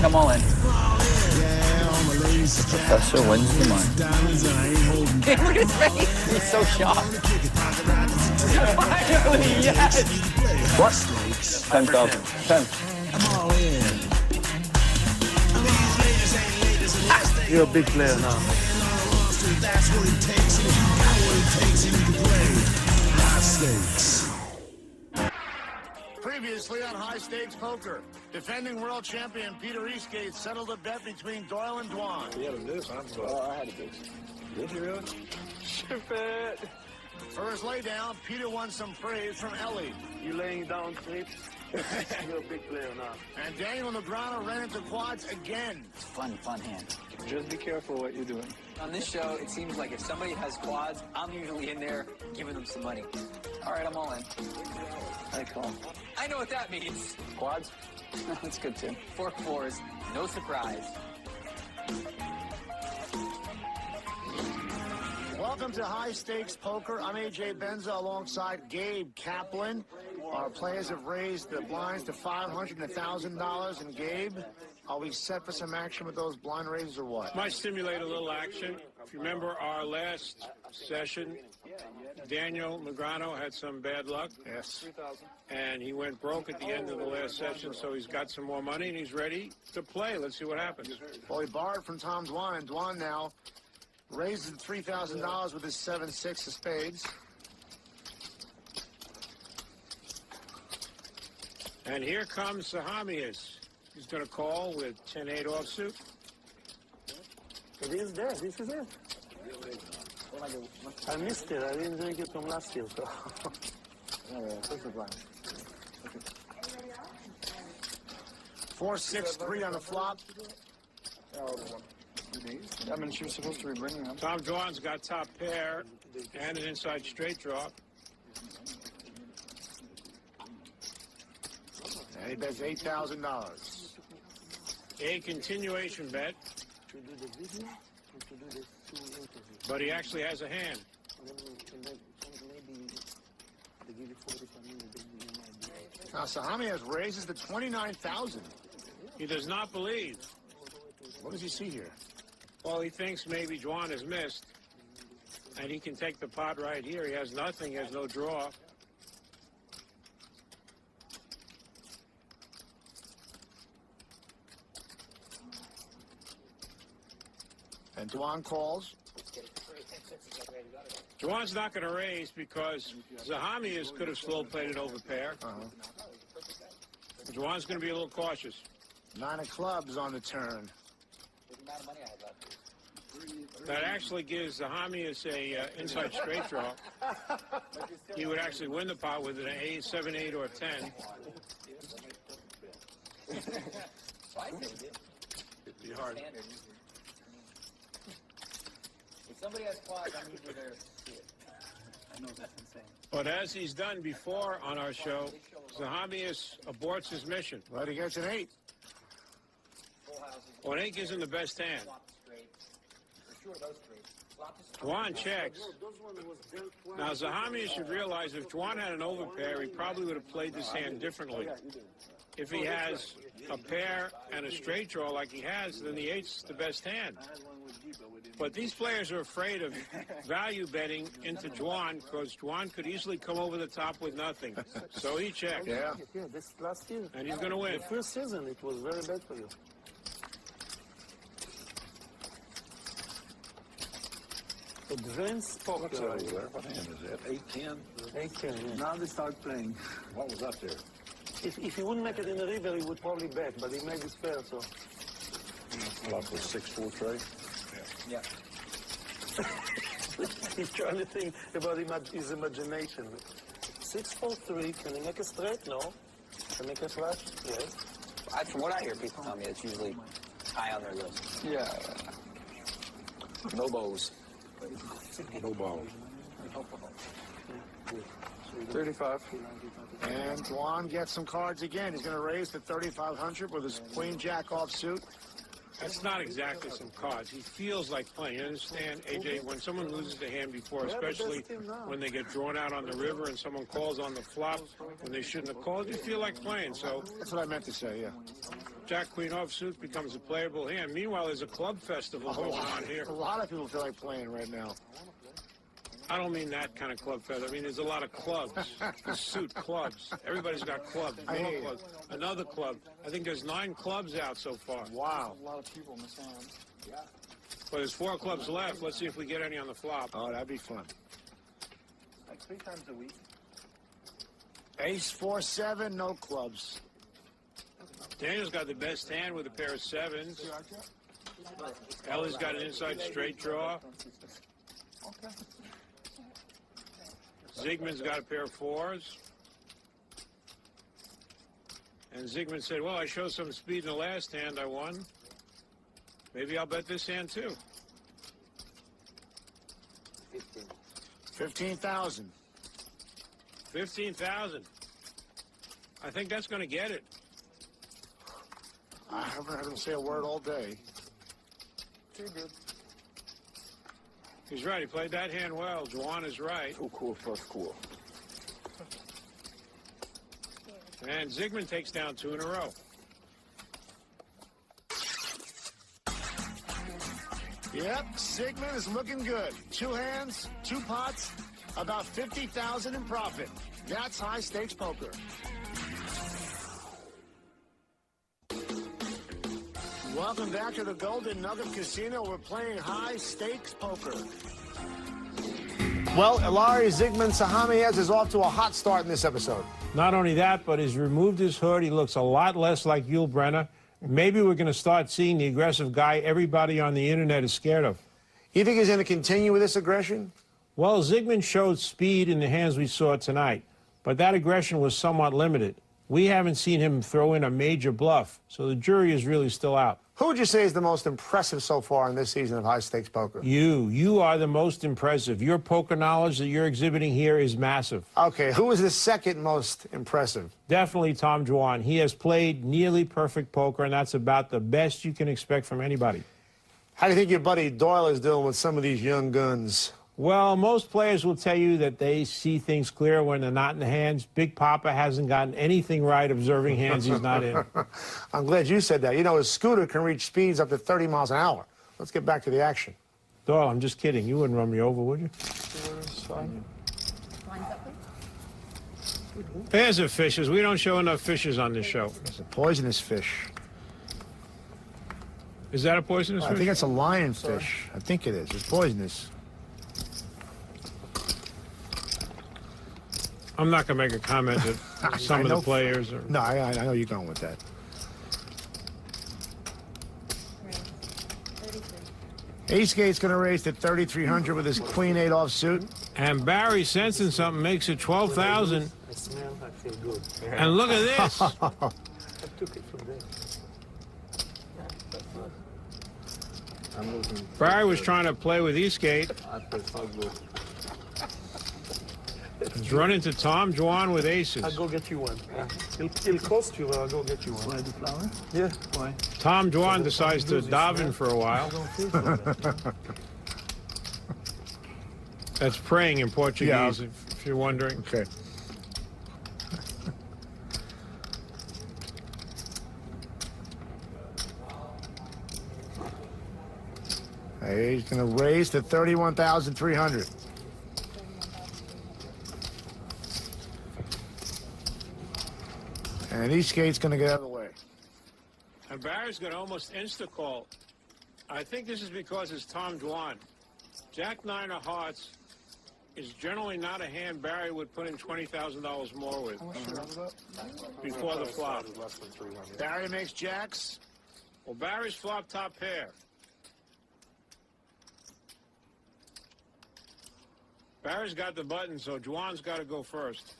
I'm all in. Professor wins the money. Look at his face. He's so shocked. Finally, yes. What? 10,000. 10. You're a big player now. That's what it takes, and if you got what it takes, and you can play high stakes. Previously on High Stakes Poker, defending world champion Peter Eastgate settled a bet between Doyle and Dwan. You had a deuce, huh? Oh, I had a deuce. Did you really? Ship it. For his laydown, Peter won some praise from Ellie. You laying down trips? You're a big player now. And Daniel Negreanu ran into quads again. It's fun hand. Just be careful what you're doing. On this show, it seems like if somebody has quads, I'm usually in there giving them some money. All right, I'm all in. I call. I know what that means. Quads? That's good, too. 4 4s, no surprise. Welcome to High Stakes Poker. I'm AJ Benza alongside Gabe Kaplan. Our players have raised the blinds to $500 and $1,000. And Gabe, are we set for some action with those blind raises or what? Might stimulate a little action. If you remember our last session, Daniel Negreanu had some bad luck. Yes. And he went broke at the end of the last session, so he's got some more money and he's ready to play. Let's see what happens. Well, he borrowed from Tom Dwan, and Dwan now raises $3,000 with his 7-6 of spades. And here comes Sahamius. He's going to call with 10-8 offsuit. It is there. This is it. I missed it. I didn't drink it from last year. So. 4-6-3 on the flop. I mean, she was supposed to be bringing them. Tom Dwan's got top pair and an inside straight draw. And he bets $8,000. A continuation bet, but he actually has a hand. Now, Sahamias raises to $29,000. He does not believe. What does he see here? Well, he thinks maybe Dwan has missed, and he can take the pot right here. He has nothing. He has no draw. And Dwan calls. Dwan's not going to raise because Zahamias could have slow played an overpair. Dwan's going to be a little cautious. 9 of clubs on the turn. That actually gives Zahamias a inside straight draw. He would actually win the pot with an 8, 7, 8, or 10. It'd be hard. If somebody has quads, I'm usually there to see it. I know that's insane. But as he's done before on our show, Zahamias aborts his mission. But he gets an 8. Well, an 8 gives him the best hand. Dwan checks. Now, Zahamias should realize if Dwan had an overpair, he probably would have played this hand differently. If he has a pair and a straight draw like he has, then the 8's the best hand. But these players are afraid of value betting into Dwan because Dwan could easily come over the top with nothing. So he checked. Yeah. Yeah, this last year. And he's going to win. The first season, it was very bad for you. Advanced poker. What's that over there? What hand is that? 8-10? 8-10, yeah. Now they start playing. What was up there? If he wouldn't make it in the river, he would probably bet, but he made this fair, so. Flop was 6-4 trade? Yeah. He's trying to think about his imagination. 6-4-3, can he make a straight? No. Can he make a flush? Yes. From what I hear people tell me, it's usually high on their list. Yeah. No bows. No balls. 35. And Dwan gets some cards again. He's going to raise to $3,500 with his queen-jack offsuit. That's not exactly some cards. He feels like playing. You understand, AJ, when someone loses the hand before, especially when they get drawn out on the river and someone calls on the flop when they shouldn't have called, you feel like playing. So that's what I meant to say, yeah. Jack Queen offsuit becomes a playable hand. Meanwhile, there's a club festival going on here. A lot of people feel like playing right now. I don't mean that kind of club festival. I mean, there's a lot of clubs. The suit clubs. Everybody's got clubs. I More hear you. clubs. Another club. I think there's 9 clubs out so far. Wow. A lot of people, Miss Ann. But there's 4 clubs left. Let's see if we get any on the flop. Oh, that'd be fun. Like 3 times a week. Ace 4-7, no clubs. Daniel's got the best hand with a pair of 7s. Ellie's got an inside straight draw. Zygmunt's got a pair of 4s. And Zygmunt said, well, I showed some speed in the last hand. I won. Maybe I'll bet this hand, too. 15,000. 15,000. I think that's going to get it. I haven't heard him say a word all day. Too good. He's right. He played that hand well. Juan is right. Too cool, first cool. And Zygmunt takes down 2 in a row. Yep, Sigmund is looking good. 2 hands, 2 pots, about 50,000 in profit. That's high stakes poker. Welcome back to the Golden Nugget Casino. We're playing high stakes poker. Well, Ilari Zygmunt Sahamiyaz is off to a hot start in this episode. Not only that, but he's removed his hood. He looks a lot less like Yul Brynner. Maybe we're going to start seeing the aggressive guy everybody on the internet is scared of. You think he's going to continue with this aggression? Well, Zygmunt showed speed in the hands we saw tonight, but that aggression was somewhat limited. We haven't seen him throw in a major bluff, so the jury is really still out. Who would you say is the most impressive so far in this season of high stakes poker? You are the most impressive. Your poker knowledge that you're exhibiting here is massive. Okay, who is the second most impressive? Definitely Tom Juan. He has played nearly perfect poker, and that's about the best you can expect from anybody. How do you think your buddy Doyle is doing with some of these young guns? Well, most players will tell you that they see things clear when they're not in the hands. Big Papa hasn't gotten anything right observing hands he's not in. I'm glad you said that. You know, his scooter can reach speeds up to 30 miles an hour. Let's get back to the action. Doyle, I'm just kidding. You wouldn't run me over, would you? There's the fishes. We don't show enough fishes on this show. It's a poisonous fish. Is that a poisonous I fish? think it's a lionfish. I think it is. It's poisonous. I'm not going to make a comment that some of the players are... No, I know you're going with that. Ace-Gate's going to raise to 3,300 with his Queen-8 offsuit. And Barry sensing something makes it 12,000. I smell, I feel good. And look at this. I took it from there. I'm looking. Barry was trying to play with Eastgate. I feel so good. He's run into Tom Juan with aces. I'll go get you one. It'll cost you, but I'll go get you one. Why the flower? Yeah. Why? Tom Juan decides to dive in for a while. That's praying in Portuguese, Yeah. if you're wondering. Okay. He's going to raise to 31,300. And Eastgate's going to get out of the way. And Barry's going to almost insta-call. I think this is because it's Tom Juan. Jack 9 of hearts is generally not a hand Barry would put in $20,000 more with before the flop. Barry makes jacks. Well, Barry's flop top pair. Barry's got the button, so Juan's got to go first.